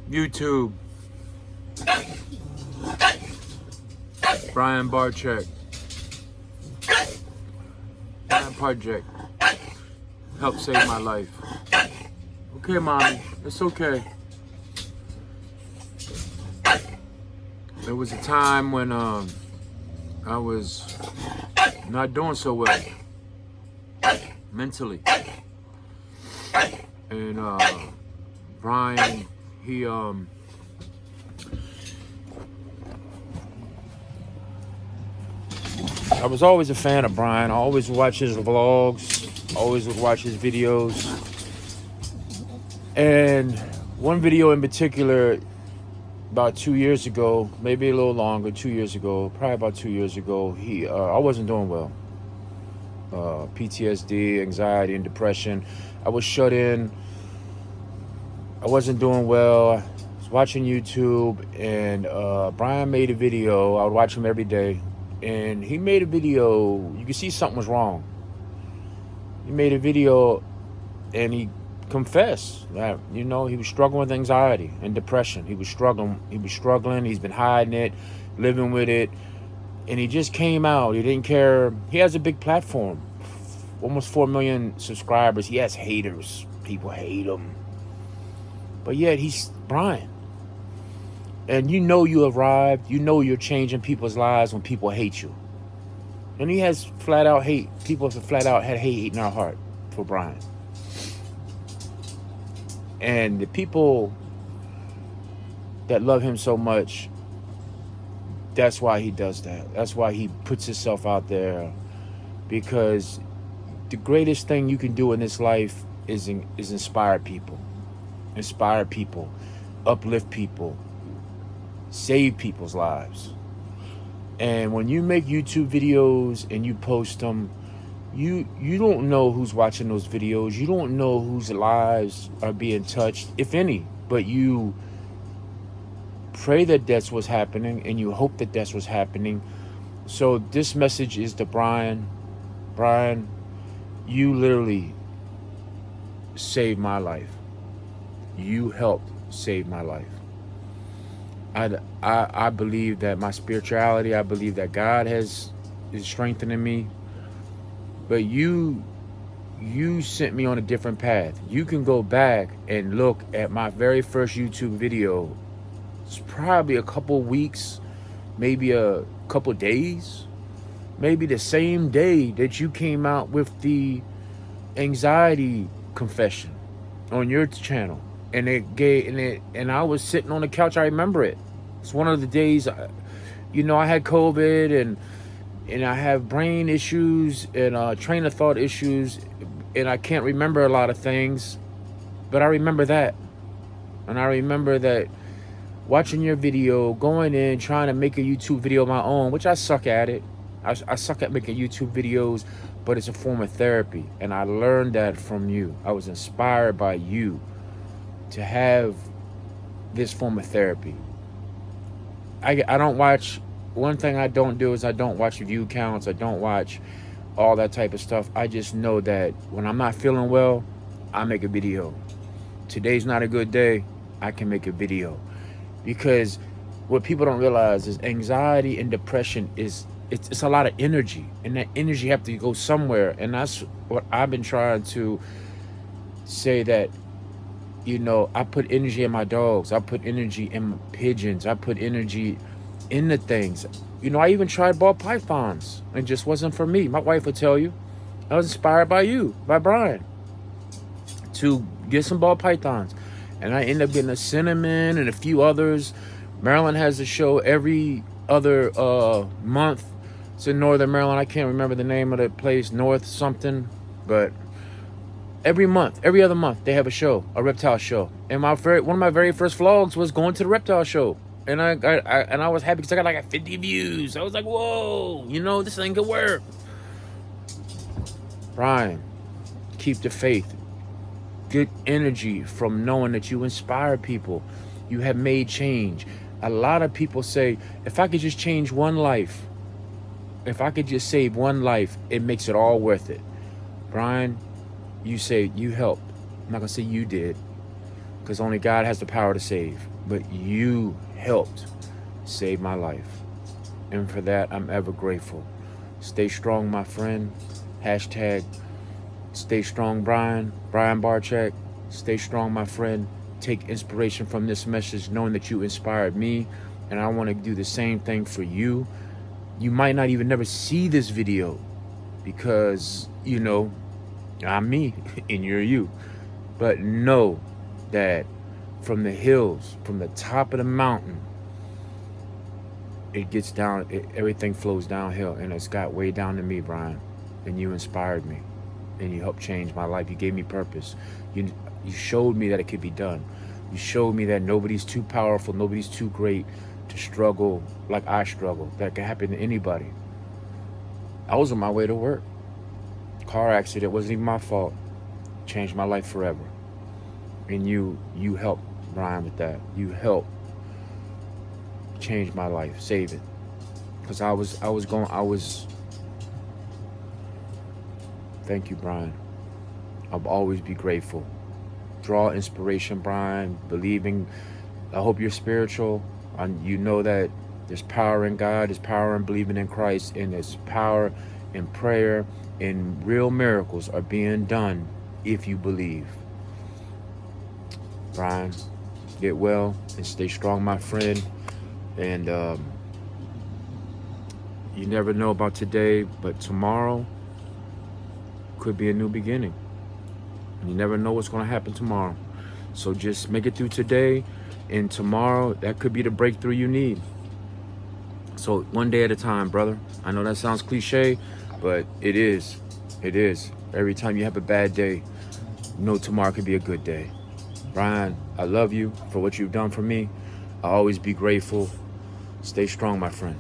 YouTube, Brian Barcyzk, Brian Project, helped save my life. Okay, mommy, it's okay. There was a time when I was not doing so well mentally, and Brian, he I was always a fan of Brian. I always watch his vlogs, always would watch his videos. And one video in particular, about 2 years ago, maybe a little longer, 2 years ago, probably about 2 years ago, I wasn't doing well. PTSD, anxiety, and depression. I was shut in. I wasn't doing well. I was watching YouTube, and Brian made a video. I would watch him every day. And he made a video. You could see something was wrong. He made a video, and he confessed that, he was struggling with anxiety and depression. He was struggling. He's been hiding it, living with it. And he just came out. He didn't care. He has a big platform. Almost 4 million subscribers. He has haters. People hate him. But yet he's Brian. And you arrived. You're changing people's lives when people hate you. And he has flat out hate. People have flat out had hate in our heart for Brian. And the people that love him so much, that's why he does that. That's why he puts himself out there. Because the greatest thing you can do in this life is inspire people. Inspire people. Uplift people. Save people's lives. And when you make YouTube videos and you post them, you don't know who's watching those videos. You don't know whose lives are being touched, if any. But you pray that that's what's happening, and you hope that that's what's happening. So this message is to Brian. Brian, you literally saved my life. You helped save my life. I believe that my spirituality, I believe that God is strengthening me. But you sent me on a different path. You can go back and look at my very first YouTube video. It's probably a couple weeks, maybe a couple days, maybe the same day that you came out with the anxiety confession on your channel. And I was sitting on the couch. I remember it. It's one of the days, I had COVID and I have brain issues and train of thought issues, and I can't remember a lot of things, but I remember that. And I remember that watching your video, going in, trying to make a YouTube video of my own, which I suck at it. I suck at making YouTube videos, but it's a form of therapy. And I learned that from you. I was inspired by you to have this form of therapy. I don't watch, one thing I don't do is I don't watch view counts. I don't watch all that type of stuff. I just know that when I'm not feeling well, I make a video. Today's not a good day, I can make a video. Because what people don't realize is anxiety and depression it's a lot of energy, and that energy have to go somewhere. And that's what I've been trying to say, that I put energy in my dogs. I put energy in my pigeons. I put energy in the things. I even tried ball pythons. It just wasn't for me. My wife would tell you. I was inspired by you, by Brian, to get some ball pythons. And I ended up getting a cinnamon and a few others. Maryland has a show every other month. It's in Northern Maryland. I can't remember the name of the place, North something. But every month, every other month, they have a show, a reptile show. And one of my very first vlogs was going to the reptile show. And I was happy because I got like 50 views. I was like, whoa, this thing could work. Brian, keep the faith. Good energy from knowing that you inspire people. You have made change. A lot of people say, if I could just change one life, if I could just save one life, it makes it all worth it. Brian, you say you helped. I'm not going to say you did, because only God has the power to save. but you helped save my life. And for that, I'm ever grateful. Stay strong, my friend. Hashtag stay strong, Brian Barcyzk. Stay strong, my friend. Take inspiration from this message, knowing that you inspired me, and I want to do the same thing for you. You might not even never see this video because, you know, I'm me and you're you. But know that from the hills, from the top of the mountain, it gets down, everything flows downhill, and it's got way down to me, Brian. And you inspired me, and you helped change my life. You gave me purpose. You showed me that it could be done. You showed me that nobody's too powerful, nobody's too great to struggle like I struggle. That can happen to anybody. I was on my way to work. Car accident, wasn't even my fault. Changed my life forever. And you helped, Brian, with that. You helped change my life, save it. Because thank you, Brian. I'll always be grateful. Draw inspiration, Brian. Believing. I hope you're spiritual. You know that there's power in God, there's power in believing in Christ, and there's power in prayer, and real miracles are being done if you believe. Brian, get well and stay strong, my friend. And you never know about today, but tomorrow could be a new beginning. You never know what's going to happen tomorrow. So just make it through today, and tomorrow, that could be the breakthrough you need. So one day at a time, brother. I know that sounds cliche, but it is. It is. Every time you have a bad day, know tomorrow could be a good day. Brian, I love you for what you've done for me. I'll always be grateful. Stay strong, my friend.